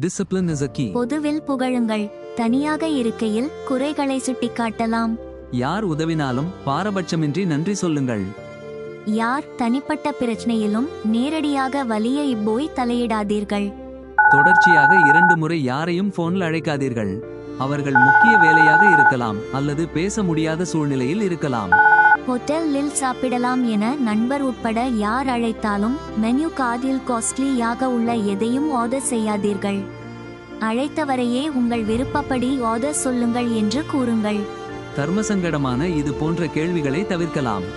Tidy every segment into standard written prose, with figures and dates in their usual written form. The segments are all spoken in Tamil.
Discipline is a key. பொதுவில் புகழுங்கள், தனியாக இருக்கையில் குறைகளை சுட்டிக்காட்டலாம். யார் உதவினாலும் பாரபட்சமின்றி நன்றி சொல்லுங்கள். யார் தனிப்பட்ட பிரச்சனையிலும் நேரடியாக வலிய போய் தலையிடாதீர்கள். தொடர்ச்சியாக 2 முறை யாரையும் போனில் அழைக்காதீர்கள். அவர்கள் முக்கிய வேலையாக இருக்கலாம் அல்லது பேச முடியாத சூழ்நிலையில் இருக்கலாம். ஹோட்டலில் சாப்பிடலாம் என நண்பர் உட்பட யார் அழைத்தாலும் மெனு கார்டில் காஸ்ட்லியாக உள்ள எதையும் ஆர்டர் செய்யாதீர்கள். அழைத்தவரையே உங்கள் விருப்பப்படி ஆர்டர் சொல்லுங்கள் என்று கூறுங்கள். தர்மசங்கடமான இது போன்ற கேள்விகளை தவிர்க்கலாம்.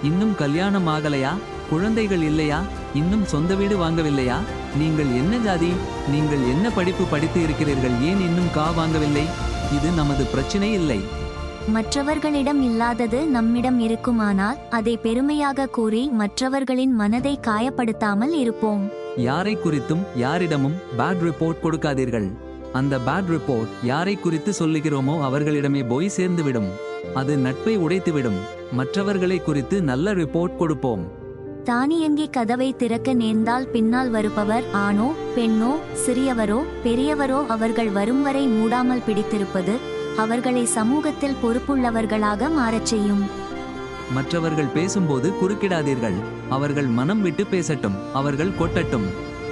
இன்னும் கல்யாணம் ஆகலையா? குழந்தைகள் இல்லையா? இன்னும் சொந்த வீடு வாங்கவில்லையா? நீங்கள் என்ன ஜாதி? நீங்கள் என்ன படிப்பு படித்து இருக்கிறீர்கள்? ஏன் இன்னும் வாங்கவில்லை? இது நமது பிரச்சனை இல்லை. மற்றவர்களிடம் இல்லாதது நம்மிடம் இருக்குமானால் அதை பெருமையாக கூறி மற்றவர்களின் மனதை காயப்படுத்தாமல் இருப்போம். யாரை குறித்தும் யாரிடமும் பேட் ரிப்போர்ட் கொடுக்காதீர்கள். அந்த பேட் ரிப்போர்ட் யாரை குறித்து சொல்லுகிறோமோ அவர்களிடமே போய் சேர்ந்துவிடும். அது நட்பை உடைத்துவிடும். மற்றவர்களை குறித்து நல்ல ரிப்போர்ட் கொடுப்போம். தானியங்கி கதவை திறக்க நேர்ந்தால் பின்னால் வருபவர் ஆணோ பெண்ணோ சிறியவரோ பெரியவரோ அவர்கள் வரும் வரை மூடாமல் பிடித்திருப்பது அவர்களை சமூகத்தில் பொறுப்புள்ளவர்களாக மாறச் செய்யும். மற்றவர்கள் பேசும்போது குறுக்கிடாதீர்கள். அவர்கள் மனம் விட்டு பேசட்டும். அவர்கள் கொட்டட்டும்.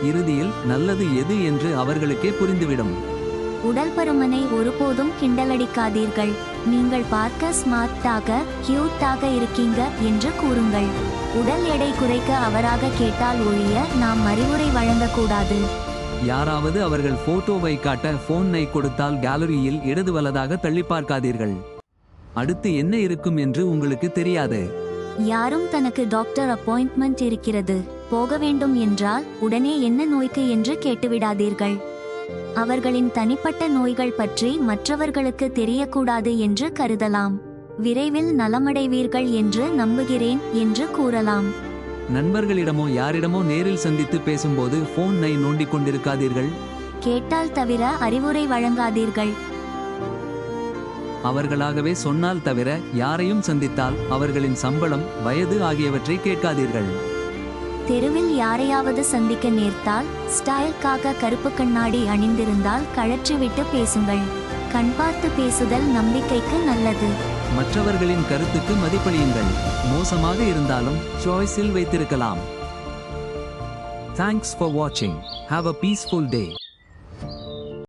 இறுதியில் நல்லது எது என்று அவர்களுக்கே புரிந்துவிடும். உடல் பருமனை ஒருபோதும் கிண்டலடிக்காதீர்கள். நீங்கள் பார்க்க ஸ்மார்ட்டாக கியூட்டாக இருக்கீங்க என்று கூறுங்கள். உடல் எடை குறைக்க அவராக கேட்டால் ஒழிய நாம் அறிவுரை வழங்கக்கூடாது. யாராவது அவர்கள் போட்டோவை காட்ட போனை கொடுத்தால் கேலரியில் இடது வலதாக தள்ளி பார்க்காதீர்கள். அடுத்து என்ன இருக்கும் என்று உங்களுக்கு தெரியாது. யாரும் தனக்கு டாக்டர் அப்பாயின்ட்மெண்ட் இருக்கிறது போக வேண்டும் என்றால் உடனே என்ன நோய்க்கு என்று கேட்டுவிடாதீர்கள். அவர்களின் தனிப்பட்ட நோய்கள் பற்றி மற்றவர்களுக்கு தெரியக்கூடாது என்று கருதலாம். விரைவில் நலமடைவீர்கள் என்று நம்புகிறேன் என்று கூறலாம். நண்பர்களிடமோ யாரிடமோ நேரில் சந்தித்து பேசும்போது போனை நோண்டிக் கொண்டிருக்காதீர்கள். கேட்டால் தவிர அறிவுரை வழங்காதீர்கள். அவர்களாகவே சொன்னால் தவிர யாரையும் சந்தித்தால் அவர்களின் சம்பளம் வயது ஆகியவற்றை கேட்காதீர்கள். தெருவில் யாரையாவது சந்திக்க நேர்த்தால் ஸ்டைலுக்காக கருப்பு கண்ணாடி அணிந்திருந்தால் கழற்றிவிட்டு பேசுங்கள். கண் பார்த்து பேசுதல் நம்பிக்கைக்கு நல்லது. மற்றவர்களின் கருத்துக்கு மதிப்பளியுங்கள். மோசமாக இருந்தாலும் சாய்ஸில் வைத்திருக்கலாம். Thanks for watching. Have a peaceful day.